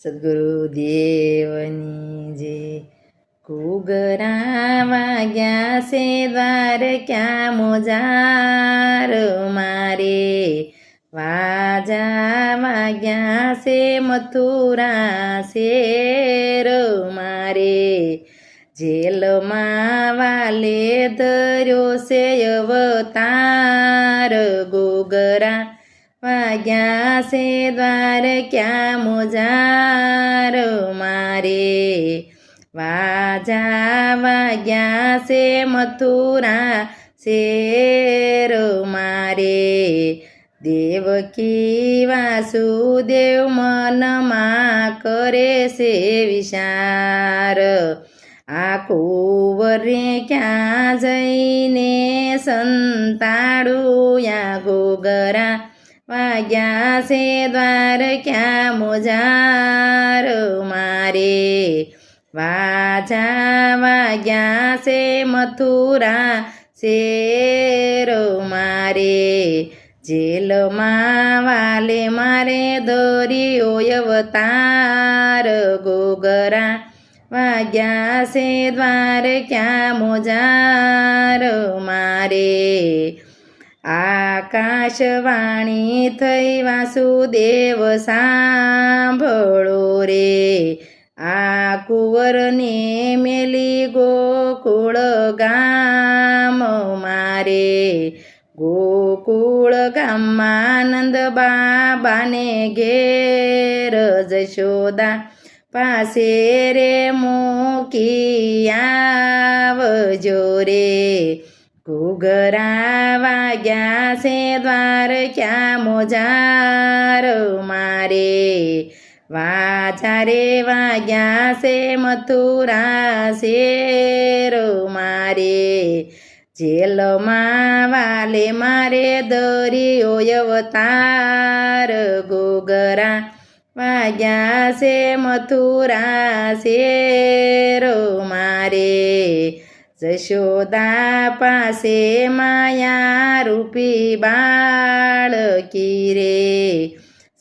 સદગુરુદેવની જે ઘૂઘરા વાગ્યા છે દ્વારકા મોજાર મારે, વાજા વાગ્યા છે મથુરા શેર મારે, જેલમાં વાલે ધર્યો છે અવતાર, ઘૂઘરા વાગ્યા છે દ્વારકા મોજાર મારે, વાજા વાગ્યા છે મથુરા શેર મારે, દેવકી વાસુદેવ મનમાં કરે છે વિચાર, આ કુંવરે ક્યાં જઈને સંતાડું, યા ઘૂઘરા વાગ્યા છે દ્વારકા મોજાર મારે, વાજા વાગ્યા છે મથુરા શેર મારે, જેલમાં વાલે મારે દોર્યો અવતાર, ઘૂઘરા વાગ્યા છે દ્વારકા મોજાર મારે, આકાશવાણી થઈ વાસુદેવ સાંભળો રે, આ કુંવરને મેલી ગોકુળ ગામ મારે, ગોકુળ ગામમાં નંદ બાબાને ઘેર જશોદા પાસે રે મૂકી આવજો રે, ઘૂઘરા વાગ્યા છે દ્વારકા મોજાર મારે, વાજા રે વાગ્યા છે મથુરા શેર મારે, જેલમાં વાલે મારે દર્યો અવતાર, ઘૂઘરા વાગ્યા છે મથુરા શેર મારે, જશોદા પાસે માયા રૂપી બાળકી રે,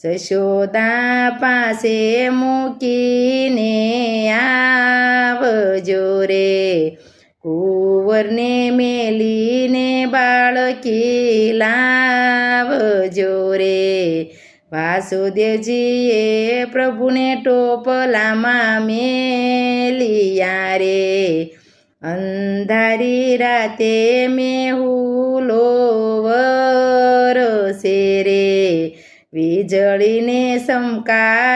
જશોદા પાસે મૂકીને આવજો રે, કુંવરને મેલીને બાળકી લાવજો રે, વાસુદેવજીએ પ્રભુને ટોપલામાં મેલિયા રે, અંધારી રાતે મેહુલો વરસે રે, વીજળીને સમકા